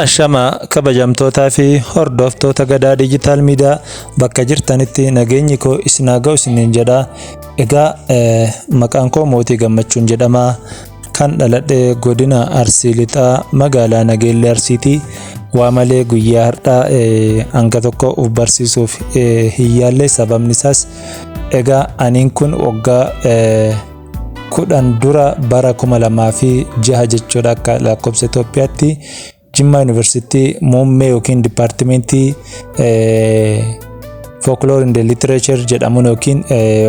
Ashama kabajamtootaa fi hordoftoota Gadaa Digital Media bakka jirtanitti nageenyi koo isin haa ga'u isiniin jedha. Egaa maqaan koo Mootii Gammachuun jedhama. Kan dhaladhe godina Arsii Lixaa magaalaa Nageellee Arsiitii. Waa malee guyyaa har'aa hanga tokko uf barsiisuuf hin yaalle. Sababni isaas egaa aniin kun waggaa 10 dura bara 2006 jechuudha akka lakkoofsa Itoophiyaatti Jimma University muummee yookiin dipaartimentii Folklore and Literature jedhamuun yookiin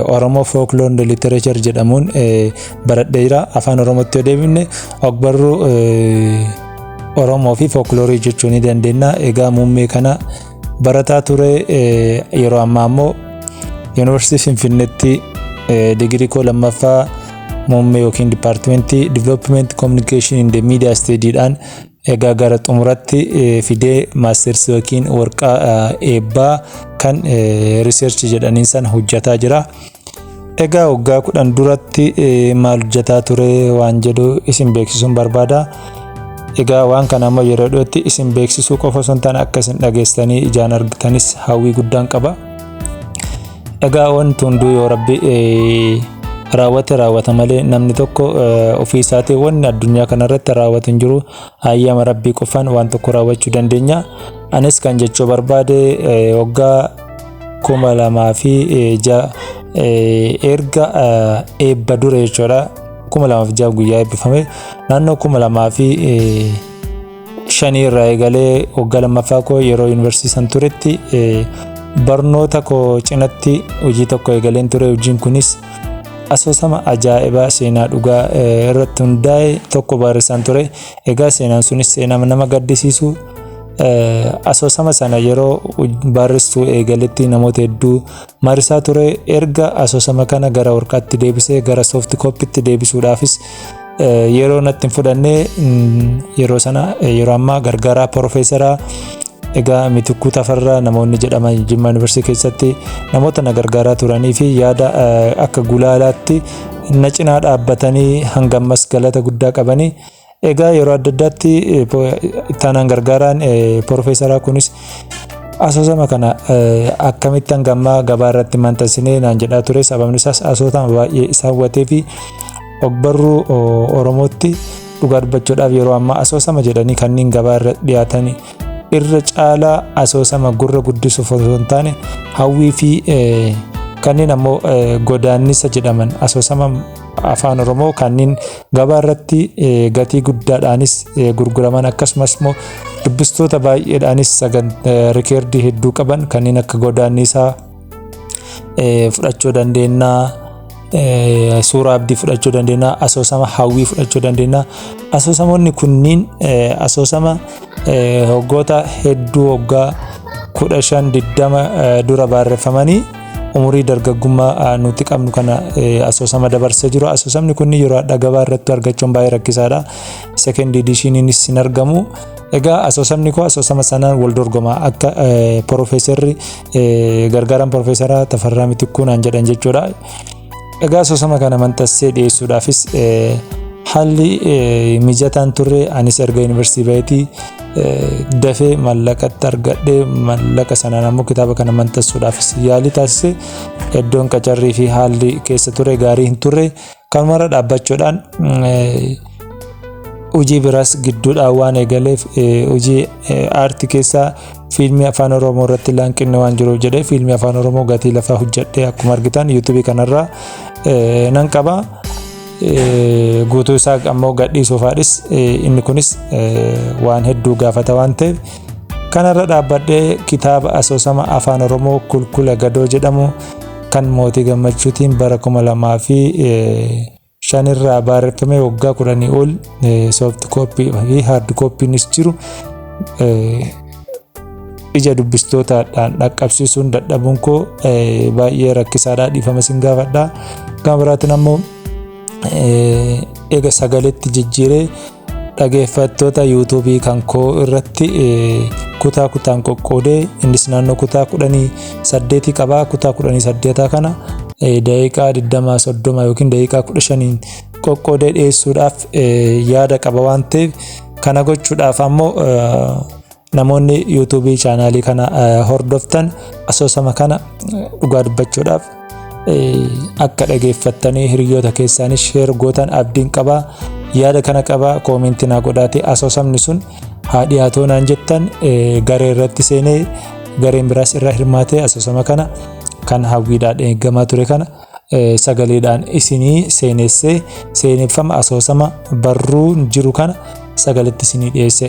Oromoo Folklore and Literature jedhamuun baradheera. Afaan Oromootti yoo deebifne ogbarruu Oromoo fi Folklore jechuu ni dandeenya. Egaa muummee kana barataa ture. Yeroo ammaa immoo Yuunivarsiitii Finfinneetti digirii koo lammaffaa muummee yookiin dipaartimentii Development Communication in the Media Studiedhaan egaa gara xumuratti fidee maasters yookiin warqaa eebbaa kan research jedhaniin san hojjetaa jira. Egaa waggaa 10 duratti maal hojjetaa ture waan jedhu isin beeksisuun barbaada. Egaa waan kana ammoo yeroo dhiyootti isin beeksisuu qofa osoo hin taane akka isin dhageessanii ijaan argitanis hawwii guddaan qaba. Egaa wanti hunduu yoo Rabbi raawwata malee namni tokko ofii isaatii wanni addunyaa kanarratti raawwatu hin jiru. Hayyama Rabbii qofaan waan tokko raawwachuu dandeenya. Anis kan jechuu barbaade waggaa 2006 erga eebba dura jechuudha. 2006 guyyaa eebbifame naannoo 2005 irraa eegalee waggaa lammaffaa koo yeroo yuunivarsiitii san turetti barnoota koo cinatti hojii tokko eegaleen ture. Hojiin kunis asoosama ajaa'ibaa seenaa dhugaa irratti hundaa'e tokko barreessaan ture. Egaa seenaan sunis seenaa nama gaddisiisu. Asoosama sana yeroo barreessuu eegaletti namoota hedduu marisaa ture. Erga asoosama kana gara warqaatti deebisee gara soft copytti deebisuudhaafis yeroo natti hin fudhanne. Yeroo sana yeroo ammaa gargaaraa Profeesaraa egaa Mitikuu Tafarraa namoonni jedhaman Jimma University keessatti namoota na gargaaraa turanii fi yaada akka gulaalaatti na cinaa dhaabbatanii hanga ammas galata guddaa qabanii. Egaa yeroo adda addaatti ittaanaan gargaaraan Profeesaraa kunis asoosama kana akkamitti hanga ammaa gabaa irratti maxxansinee naan jedhaa ture. Sababni isaas asoosama baay'ee isa hawwatee fi ogbarruu Oromootti dhugaa dubbachuudhaaf yeroo ammaa asoosama jedhanii kanneen gabaa irra dhiyaatanii irra caalaa asoosama gurra guddisuuf osoo hin taane hawwii fi kanneen ammoo godaannisa jedhaman asoosama afaan Oromoo kanneen gabaa irratti gatii guddaadhaanis gurguraman akkasumas immoo dubbistoota baay'eedhaanis rikeerdii hedduu qaban kanneen akka godaannisaa fudhachuu dandeenya. Suuraa abdii fudhachuu dandeenya. Asoosama hawwii fudhachuu dandeenya. Asoosamoonni kunniin asoosama waggoota hedduu waggaa 15-20 dura barreeffamanii umurii dargaggummaa nuti qabnu kana asoosama dabarsee jiru. Asoosamni kunniin yeroo adda gabaa irratti argachuun baay'ee rakkisaadha. Second editioninis hin argamu. Egaa asoosamni koo asoosama sanaan wal dorgomaa akka Profeesarri gargaaraan Profeesaraa Tafarraa Mitikuu naan jedhan jechuudha. Egaa asoosama kana maxxansee dhiyeessuudhaafis haalli mijataan turre. Anis erga yuunivarsiitii baheetii dafee mallaqatti argadhee mallaqa sanaan ammoo kitaaba kana maxxansuudhaafis yaalii taasise. Iddoon qacarrii fi haalli keessa ture gaarii hin turre. Kanumarra dhaabbachuudhaan hojii biraas gidduudhaan waan eegaleef hojii aartii keessaa fiilmii afaan Oromoo irratti laanqinne waan jiruuf jedhee fiilmii afaan Oromoo gatii lafaa hojjedhee akkuma argitan YouTube kanarraa nan qaba. Guutuu isaa ammoo gadhiisuufaadhis inni kunis waan hedduu gaafata waan ta'eef kanarra dhaabbadhee kitaaba asoosama afaan Oromoo Kulkula Gadoo jedhamu kan Mootii Gammachuutiin bara 2005 irraa barreeffame waggaa 10 ol soft copy fi hard copynis jiru. Ija dubbistootaadhaan dhaqqabsiisuun dadhabuun koo baay'ee rakkisaadha. Dhiifama sin gaafadha. Kan biraatiin ammoo eega sagaleetti jijjiiree dhageeffattoota YouTube kan koo irratti kutaa kutaan qoqqoodee innis naannoo kutaa 18 qaba. Kutaa 18 kana daqiiqaa 20-30 yookiin daqiiqaa 15 qoqqoodee dhiyeessuudhaaf yaada qaba waan ta'eef kana gochuudhaaf ammoo namoonni YouTube channel kana hordoftan asoosama kana dhugaa dubbachuudhaaf akka dhageeffattanii hiriyoota keessanii share gootan abdiin qaba. Yaada kana qaba comment na godhaati. Asoosamni sun haa dhiyaatoo naan jettan garee irratti seenee gareen biraas irra hirmaatee asoosama kana kan hawwiidhaan eegamaa ture kana sagaleedhaan isinii seeneffama asoosama barruu jiru kana sagaletti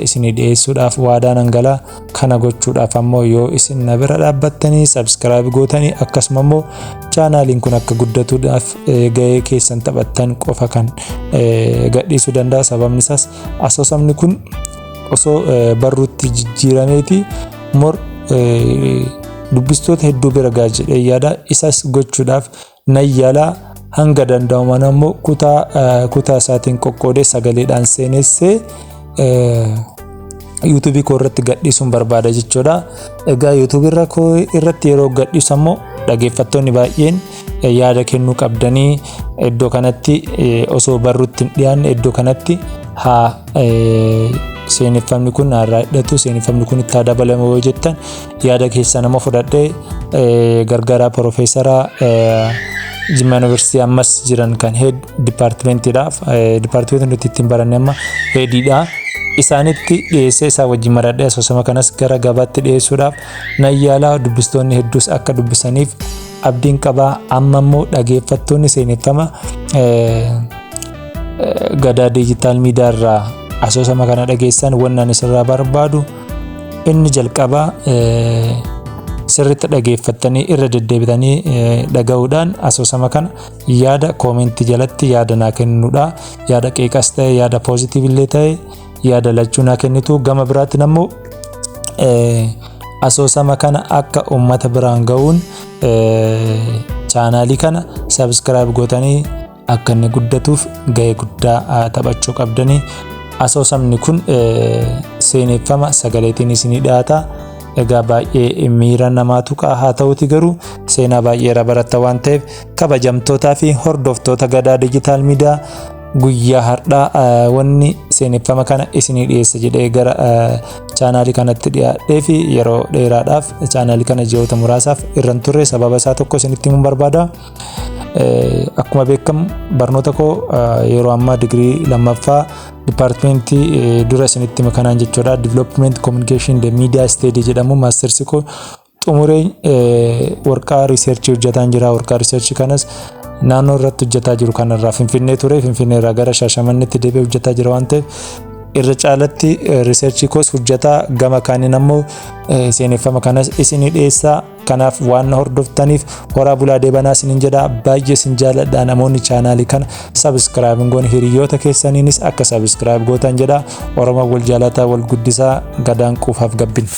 isinii dhiyeessuudhaaf waadaan hangalaa kana gochuudhaaf ammoo yoo isin na bira dhaabbattanii subscribe gootanii akkasuma ammoo chaanaaliin kun akka guddatuudhaaf gahee keessan taphattan qofa kan gadhiisuu danda'a. Sababni isaas asoosamni kun osoo barruutti jijjiirameeti mor dubbistoota hedduu bira ga'a jedhee yaada. Isas gochuudhaaf nan yaalaa hanga danda'aman ammoo kutaa isaatiin qoqqoodee sagaleedhaan seenessee YouTube koo irratti gadhiisuun barbaada jechuudha. Egaa YouTube irratti yeroo gadhiisu ammoo dhageeffattoonni baay'een yaada kennuu qabdanii iddoo kanatti osoo barruutti hin dhiyaanne iddoo kanatti haa seeneffamni kun har'a hidhatu seeneffamni kun itti dabalame yoo jettan yaada keessan ammoo fudhadhee gargaaraa Profeesaraa Jimma University ammas jiran kan head departmentidhaaf departmentii nuti ittiin baranne amma headidha isaanitti dhiyeessee isaa wajjin maradhee asoosama kanas gara gabaatti dhiyeessuudhaaf nan yaalaa. Dubbistoonni hedduus akka dubbisaniif abdiin qabaa. Amma immoo dhageeffattoonni seeneffama Gadaa digital media irraa asoosama kana dhageessan wannan isirraa barbaadu inni jalqabaa sirriitti dhageeffattanii irra deddeebitanii dhaga'uudhaan asoosama kana yaada koomentii jalatti yaada naa kennuudha. Yaada qeeqas ta'e yaada poozitiiv illee ta'e yaada lachuu naa kennitu. Gama biraatti ammoo asoosama kana akka uummata biraan ga'uun chaanaalii kana subscribe gootanii akka inni guddatuuf gahee guddaa taphachuu qabdanii. Asoosamni kun seeneffama sagaleetiin isinii dhiyaata. Egaa baay'ee miira namaatu haa ta'uti garuu seenaa baay'ee baratta waan ta'eef kabajamtootaa fi hordoftoota Gadaa digital media guyyaa har'aa wanni seeneffama kana isinii dhiyeessa jedhee gara chaanaalii kanatti dhiyaadhee fi yeroo dheeraadhaaf chaanaalii kana ji'oota muraasaaf irran turre sababa isaa tokko isinitti himuun barbaada. Akkuma beekamu barnoota koo yeroo ammaa digirii lammaffaa departmentii dura isinitti makanaan jechuudha. Development Communication the Media Study jedhamu maastersi koo xumuree warqaa riiserchii hojjetaan jira. Warqaa riiserchii kanas naannoo irratti hojjetaa jiru kanarraa Finfinnee ture. Finfinnee irraa gara Shaashamanneetti deebi'ee hojjetaa jira waan ta'eef irra caalatti riiserchii koos hojjetaa gama kaaniin ammoo seeneffama kanas isinii dhiyeessaa. Kanaaf waan hordoftaniif horaa bulaa deebanaa isiniin jedha. Baay'ee isin jaalladha. Namoonni chaanaalii kana subscribe goon hiriyoota keessaniinis akka subscribe gootan jedha. Oromoo wal jaalataa wal guddisaa Gadaan quufaaf gabbin.